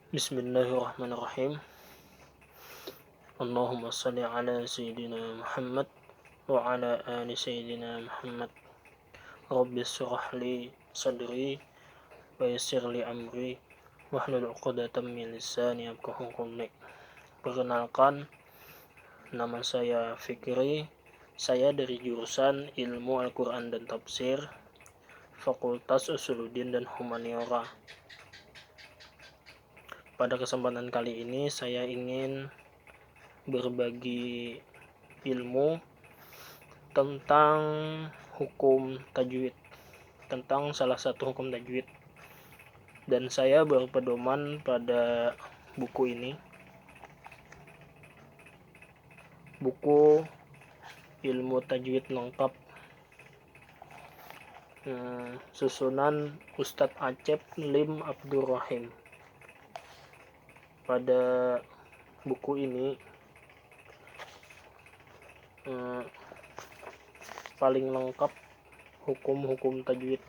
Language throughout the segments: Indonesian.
Bismillahirrahmanirrahim. Allahumma salli ala Sayyidina Muhammad wa ala ali Sayyidina Muhammad. Rabbi shrah li sadri wa yassir li amri wahlul 'uqdatam min lisani yafqahu qawli. Perkenalkan, nama saya Fikri. Saya dari jurusan Ilmu Al-Quran dan Tafsir, Fakultas Usuluddin dan Humaniora. Pada kesempatan kali ini saya ingin berbagi ilmu tentang hukum tajwid, tentang salah satu hukum tajwid, dan saya berpedoman pada buku ini, buku Ilmu Tajwid Lengkap, susunan Ustadz Acep Lim Abdurrahim. Pada buku ini paling lengkap hukum-hukum tajwid.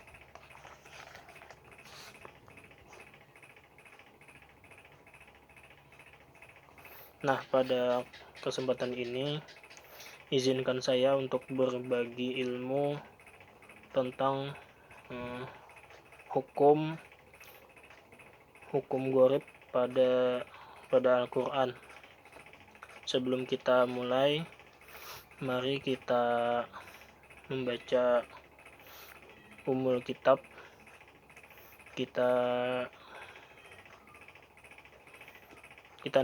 Nah, pada kesempatan ini izinkan saya untuk berbagi ilmu tentang hukum gharib pada Al-Quran. Sebelum kita mulai, mari kita membaca Ummul Kitab. Kita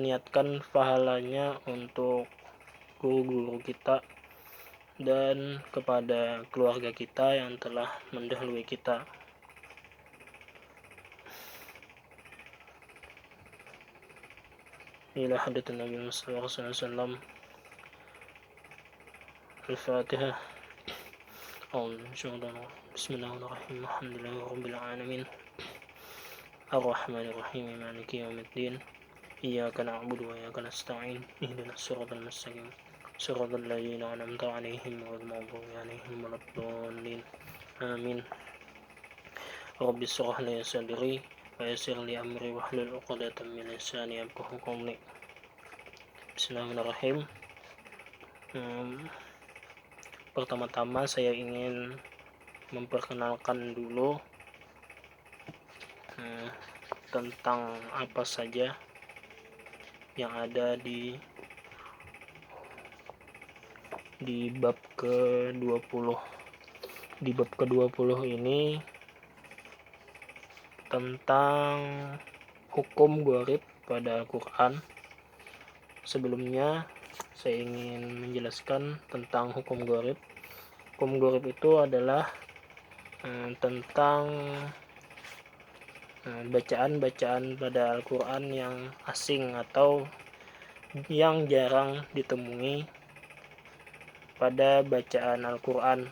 niatkan pahalanya untuk guru-guru kita dan kepada keluarga kita yang telah mendahului kita. Ila hadratin Nabi sallallahu alaihi wasallam. Al-Fatihah. Bismillahirrahmanirrahim. Alhamdulillahirabbil alamin. Ar-Rahmanirrahim. Maliki yaumiddin. Iyyaka na'budu wa iyyaka nasta'in. Ihdinas siratal mustaqim. Siratal ladzina an'amta 'alaihim ghairil maghdubi 'alaihim waladdallin. Amin. Rabbi shrah li sadri wa yassir li amri wahlul 'uqdatam min lisani yafqahu qawli. Bismillahirrahmanirrahim. Pertama-tama saya ingin memperkenalkan dulu tentang apa saja yang ada di bab ke-20. Di bab ke-20 ini tentang hukum gharib pada Al-Quran. Sebelumnya saya ingin menjelaskan tentang hukum gharib. Hukum gharib itu adalah tentang bacaan-bacaan pada Al-Quran yang asing atau yang jarang ditemui pada bacaan Al-Quran.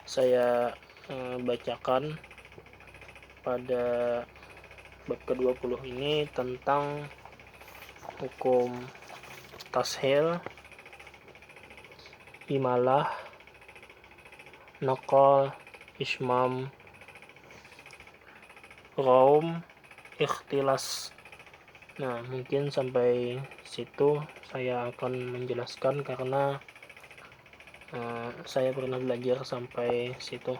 Saya bacakan pada bab ke-20 ini tentang hukum tashil, imalah, naqal, ismam, raum, ikhtilas. Nah, mungkin sampai situ saya akan menjelaskan karena saya pernah belajar sampai situ.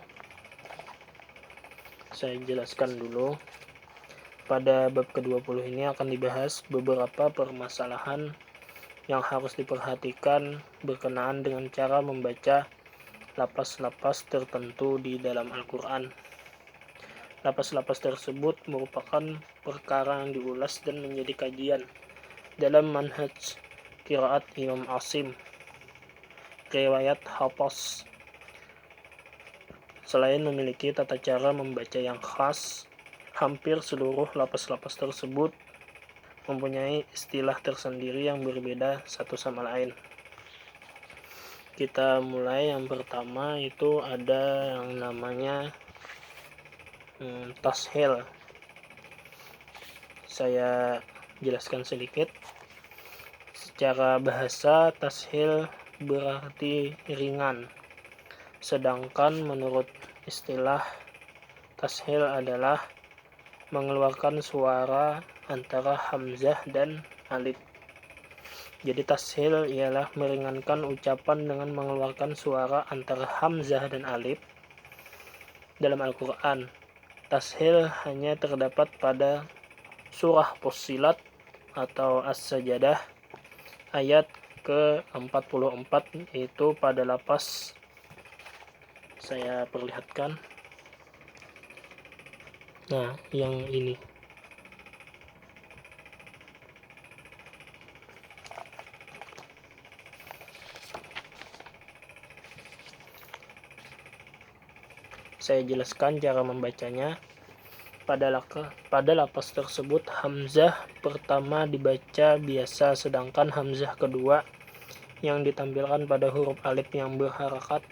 Saya jelaskan dulu. Pada bab ke-20 ini akan dibahas beberapa permasalahan yang harus diperhatikan berkenaan dengan cara membaca lapas-lapas tertentu di dalam Al-Quran. Lapas-lapas tersebut merupakan perkara yang diulas dan menjadi kajian dalam manhaj qiraat Imam Asim, riwayat Hafs. Selain memiliki tata cara membaca yang khas, hampir seluruh lapas-lapas tersebut mempunyai istilah tersendiri yang berbeda satu sama lain. Kita mulai. Yang pertama itu ada yang namanya tashil. Saya jelaskan sedikit. Secara bahasa, tashil berarti ringan. Sedangkan menurut istilah tashil adalah mengeluarkan suara antara hamzah dan alif. Jadi tashil ialah meringankan ucapan dengan mengeluarkan suara antara hamzah dan alif. Dalam Al-Quran, tashil hanya terdapat pada surah Fussilat atau As-Sajadah ayat ke-44, yaitu pada lapas, saya perlihatkan. Nah, yang ini. Saya jelaskan cara membacanya. Pada lapas tersebut, hamzah pertama dibaca biasa, sedangkan hamzah kedua yang ditampilkan pada huruf alif yang berharakat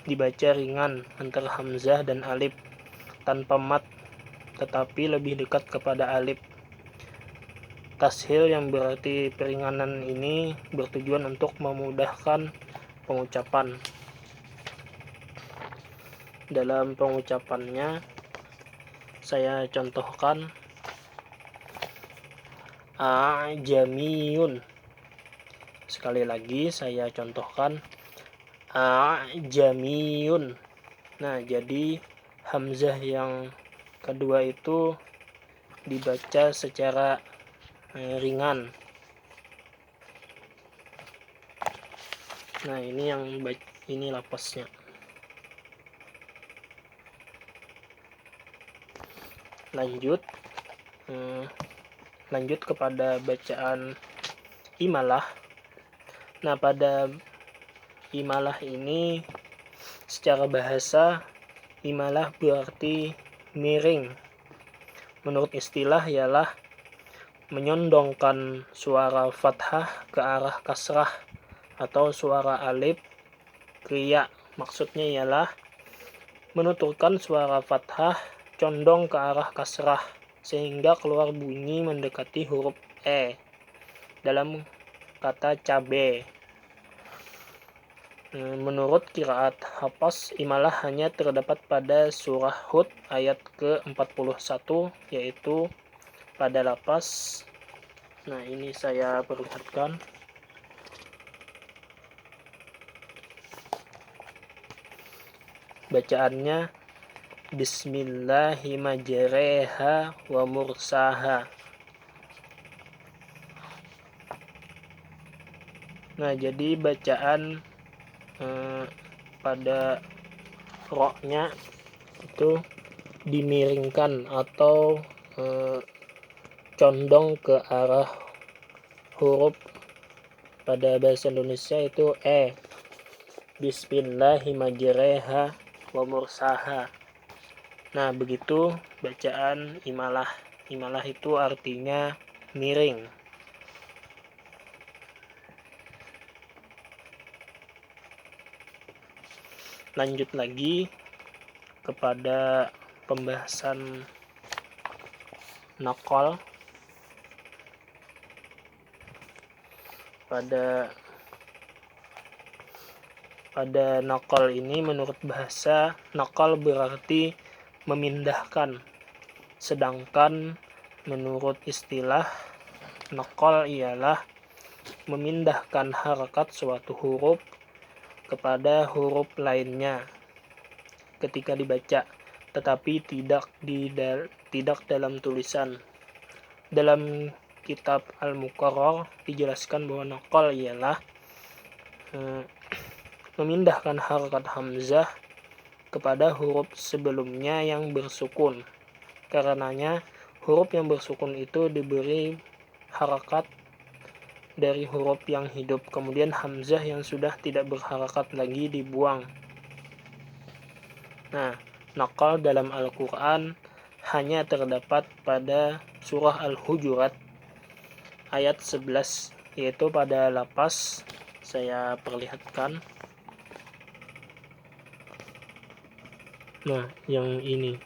dibaca ringan antara hamzah dan alif tanpa mat, tetapi lebih dekat kepada alif. Tashil yang berarti peringanan ini bertujuan untuk memudahkan pengucapan. Dalam pengucapannya saya contohkan ajamiyun. Sekali lagi saya contohkan ajamiyun. Nah, jadi hamzah yang kedua itu dibaca secara ringan. Nah, ini lapasnya. Lanjut kepada bacaan imalah. Nah, pada imalah ini secara bahasa, imalah berarti miring. Menurut istilah ialah menyondongkan suara fathah ke arah kasrah atau suara alif ke ya. Maksudnya ialah menuturkan suara fathah condong ke arah kasrah sehingga keluar bunyi mendekati huruf e dalam kata cabe. Menurut qiraat Hafs, imalah hanya terdapat pada surah Hud ayat ke-41, yaitu pada lapas. Nah, ini saya perlihatkan. Bacaannya Bismillahimajreha wa mursaha. Nah, jadi bacaan pada roknya itu dimiringkan atau condong ke arah huruf. Pada bahasa Indonesia itu e. Bismillahimajreha wa mursaha. Nah, begitu bacaan imalah. Imalah itu artinya miring. Lanjut lagi kepada pembahasan naqal. Pada naqal ini, menurut bahasa, naqal berarti memindahkan. Sedangkan menurut istilah, naqal ialah memindahkan harakat suatu huruf kepada huruf lainnya ketika dibaca, tetapi tidak dalam tulisan. Dalam kitab Al-Muqarrar dijelaskan bahwa naqal ialah memindahkan harakat hamzah kepada huruf sebelumnya yang bersukun. Karenanya huruf yang bersukun itu diberi harakat dari huruf yang hidup, kemudian hamzah yang sudah tidak berharakat lagi dibuang. Nah, naqal dalam Al-Quran hanya terdapat pada surah Al-Hujurat ayat 11, yaitu pada lapas. Saya perlihatkan. Nah, yang ini.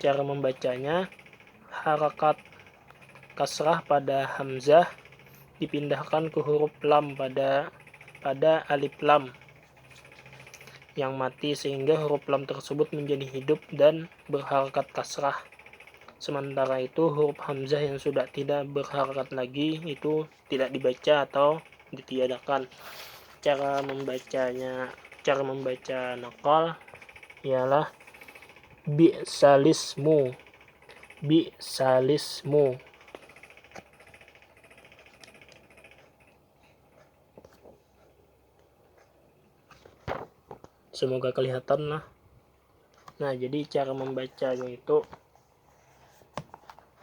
Cara membacanya, harakat kasrah pada hamzah dipindahkan ke huruf lam pada alif lam yang mati, sehingga huruf lam tersebut menjadi hidup dan berharakat kasrah. Sementara itu huruf hamzah yang sudah tidak berharakat lagi itu tidak dibaca atau ditiadakan. Cara membaca naqal ialah bi'salismu. Semoga kelihatan lah. Nah, jadi cara membacanya itu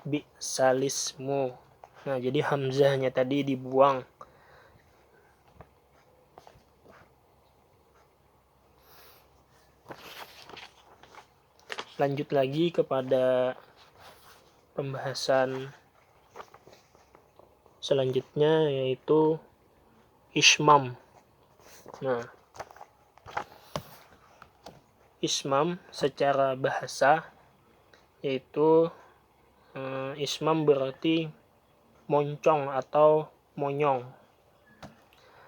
bi'salismu. Nah, jadi hamzahnya tadi dibuang. Lanjut lagi kepada pembahasan selanjutnya, yaitu ismam. Nah, ismam secara bahasa yaitu ismam berarti moncong atau monyong.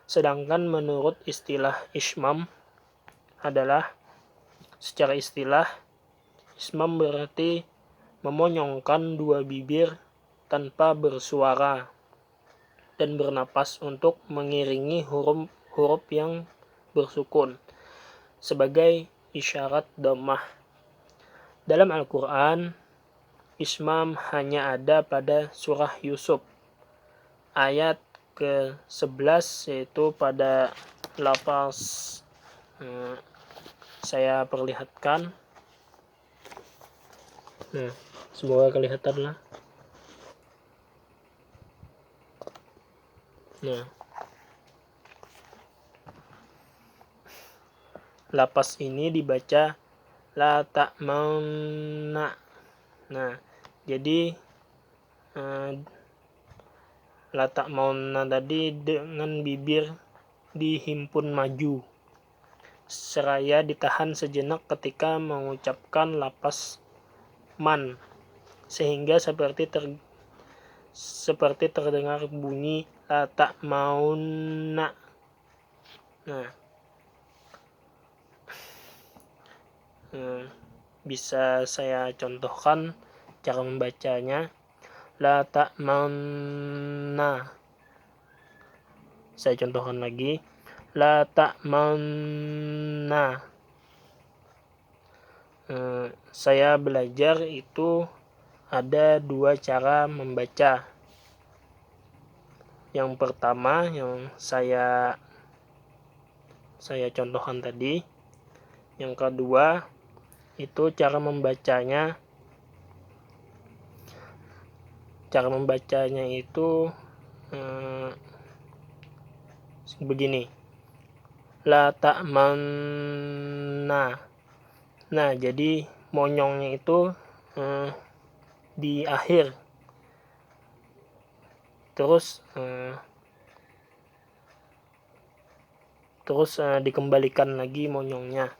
Sedangkan menurut istilah ismam adalah, secara istilah, ismam berarti memonyongkan dua bibir tanpa bersuara dan bernapas untuk mengiringi huruf yang bersukun sebagai isyarat dhammah. Dalam Al-Quran, ismam hanya ada pada surah Yusuf ayat ke-11, yaitu pada lafaz, saya perlihatkan. Nah, semoga kelihatan lah. Nah, lafaz ini dibaca la ta'manna. Nah, jadi la ta'manna tadi dengan bibir dihimpun maju, seraya ditahan sejenak ketika mengucapkan lafaz man, sehingga seperti terdengar bunyi la ta'maunna. Nah, bisa saya contohkan cara membacanya. La ta'manna. Saya contohkan lagi. La ta'manna. Saya belajar itu ada dua cara membaca. Yang pertama yang saya contohkan tadi. Yang kedua itu cara membacanya itu begini. La ta'manna. Nah, jadi monyongnya itu di akhir. Terus dikembalikan lagi monyongnya.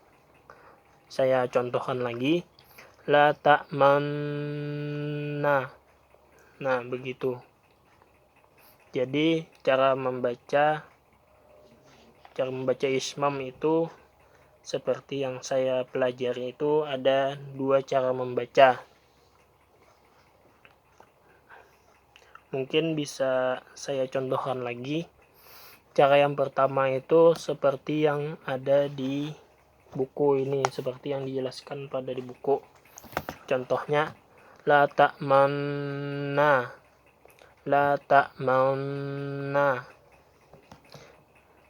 Saya contohkan lagi. La ta'manna. Nah, begitu. Jadi cara membaca ismam itu seperti yang saya pelajari, itu ada dua cara membaca. Mungkin bisa saya contohkan lagi. Cara yang pertama itu seperti yang ada di buku ini, seperti yang dijelaskan pada di buku. Contohnya, la ta'manna. La ta'manna.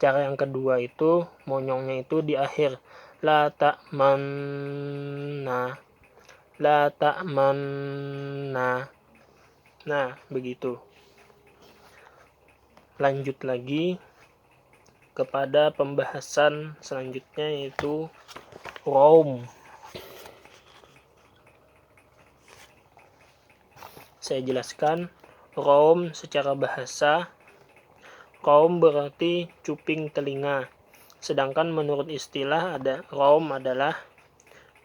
Cara yang kedua itu monyongnya itu di akhir. La ta'manna. La ta'manna. Nah, begitu. Lanjut lagi kepada pembahasan selanjutnya, yaitu raum. Saya jelaskan. Raum secara bahasa, raum berarti cuping telinga. Sedangkan menurut istilah raum adalah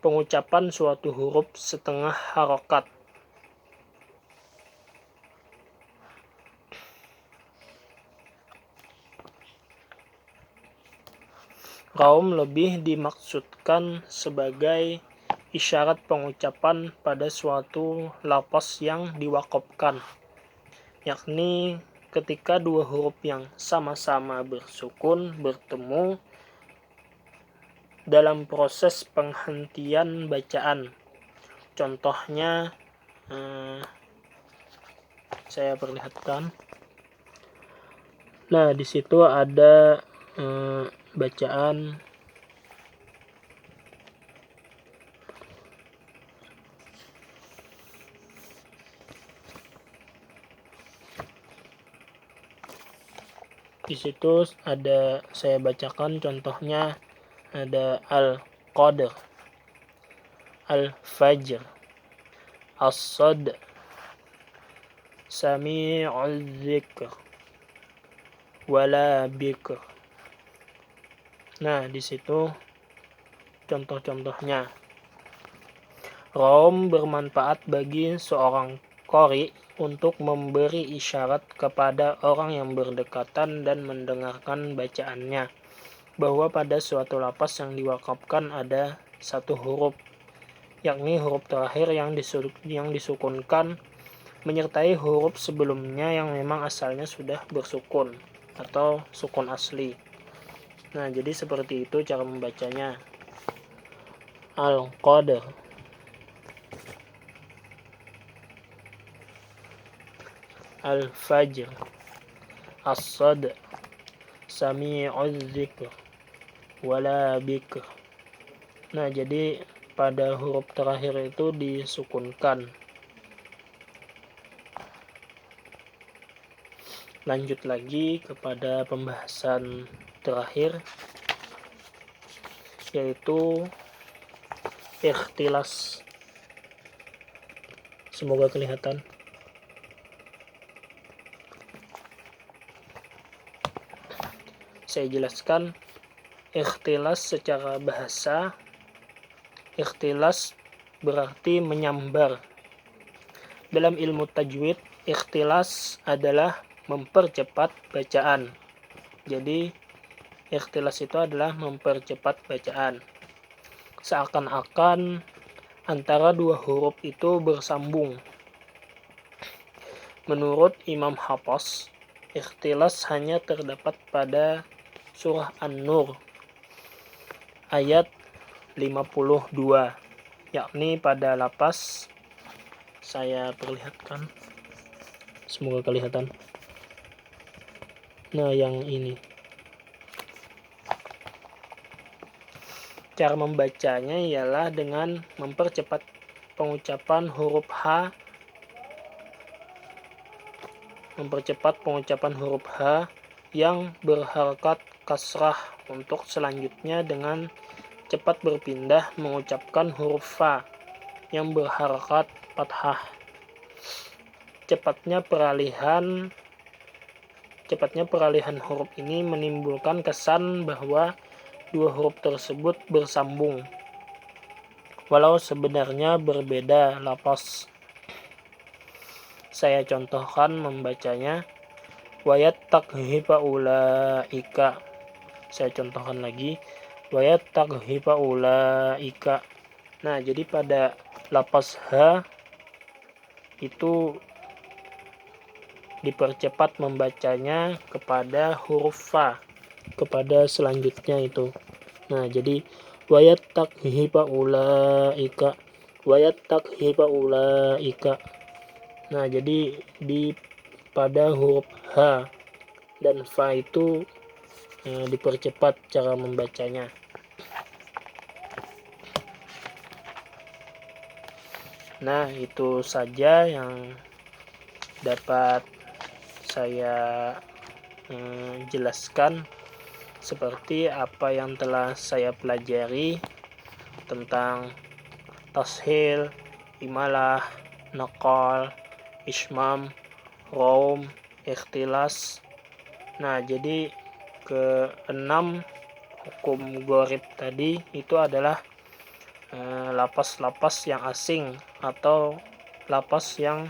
pengucapan suatu huruf setengah harokat. Raum lebih dimaksudkan sebagai isyarat pengucapan pada suatu lafaz yang diwakafkan, yakni ketika dua huruf yang sama-sama bersukun bertemu dalam proses penghentian bacaan. Contohnya saya perlihatkan. Nah, di situ ada bacaan di situ ada, saya bacakan contohnya, ada al-qadr, al-fajr, as-sad, sami'ul dzikr, wala bikr. Nah, di situ contoh-contohnya. Raum bermanfaat bagi seorang qari untuk memberi isyarat kepada orang yang berdekatan dan mendengarkan bacaannya bahwa pada suatu lafaz yang diwakafkan ada satu huruf, yakni huruf terakhir yang disukunkan menyertai huruf sebelumnya yang memang asalnya sudah bersukun atau sukun asli. Nah, jadi seperti itu cara membacanya. Al-qadr, al-fajr, as-sad, sami'uz dzikr, wala bikr. Nah, jadi pada huruf terakhir itu disukunkan. Lanjut lagi kepada pembahasan terakhir, yaitu ikhtilas. Semoga kelihatan. Saya jelaskan ikhtilas secara bahasa. Ikhtilas berarti menyambar. Dalam ilmu tajwid, ikhtilas adalah mempercepat bacaan. Jadi ikhtilas itu adalah mempercepat bacaan. Seakan-akan antara dua huruf itu bersambung. Menurut Imam Hafs, ikhtilas hanya terdapat pada surah An-Nur ayat 52, yakni pada lafaz, saya perlihatkan, semoga kelihatan. Nah, yang ini cara membacanya ialah dengan mempercepat pengucapan huruf H, yang berharakat kasrah untuk selanjutnya dengan cepat berpindah mengucapkan huruf Fa yang berharakat fathah. Cepatnya peralihan huruf ini menimbulkan kesan bahwa dua huruf tersebut bersambung, walau sebenarnya berbeda lafaz. Saya contohkan membacanya. Wayat takhifa ulaika. Saya contohkan lagi. Wayat takhifa ulaika. Nah, jadi pada lafaz H itu dipercepat membacanya kepada huruf Fa, kepada selanjutnya itu. Nah, jadi wayat takhifa ulaika, wayat takhifa ulaika. Nah, jadi pada huruf H dan Fa itu dipercepat cara membacanya. Nah, itu saja yang dapat saya jelaskan, seperti apa yang telah saya pelajari tentang tashil, imalah, naqal, ismam, raum, ikhtilas. Nah, jadi keenam hukum gharib tadi itu adalah lapas-lapas yang asing atau lapas yang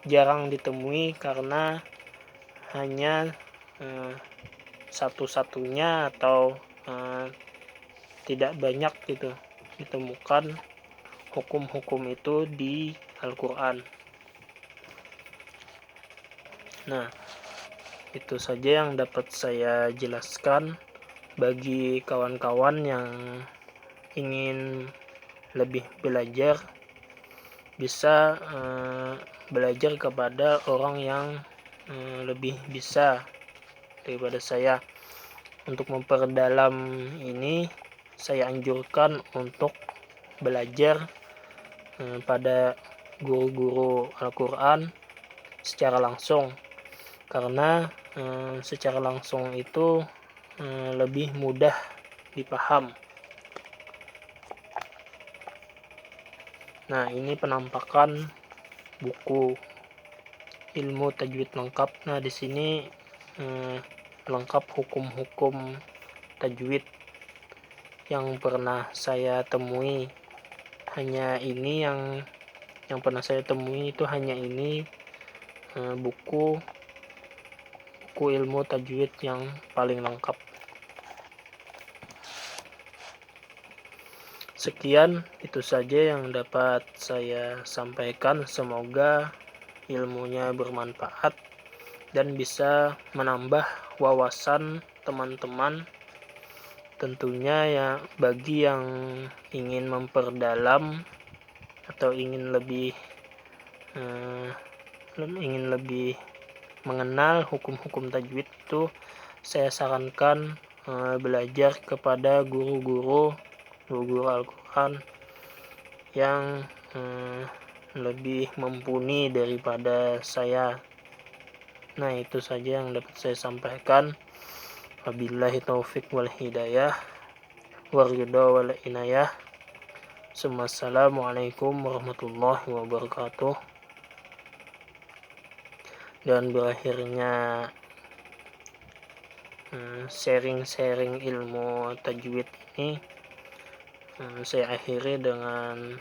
jarang ditemui karena hanya satu-satunya atau tidak banyak gitu ditemukan hukum-hukum itu di Al-Quran. Nah, itu saja yang dapat saya jelaskan. Bagi kawan-kawan yang ingin lebih belajar, bisa belajar kepada orang yang lebih bisa daripada saya. Untuk memperdalam ini, saya anjurkan untuk belajar pada guru-guru Al-Quran secara langsung, karena secara langsung itu lebih mudah dipaham. Nah, ini penampakan buku ilmu tajwid lengkap. Nah, di sini lengkap hukum-hukum tajwid yang pernah saya temui. Hanya ini yang pernah saya temui itu hanya ini, buku ilmu tajwid yang paling lengkap. Sekian, itu saja yang dapat saya sampaikan. Semoga ilmunya bermanfaat dan bisa menambah wawasan teman-teman. Tentunya ya, bagi yang ingin memperdalam atau ingin lebih mengenal hukum-hukum tajwid itu, saya sarankan belajar kepada guru-guru Al-Quran yang lebih mumpuni daripada saya. Nah, itu saja yang dapat saya sampaikan. Wabillahi taufik wal hidayah waridha wal inayah. Assalamualaikum warahmatullahi wabarakatuh. Dan berakhirnya sharing-sharing ilmu tajwid ini, saya akhiri dengan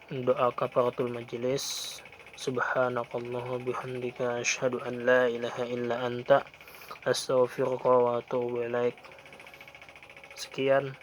doa kafaratul majelis. Subhanakallah bihamdika asyhadu an la ilaha illa anta astaghfiruka wa atubu ilaik. Sekian.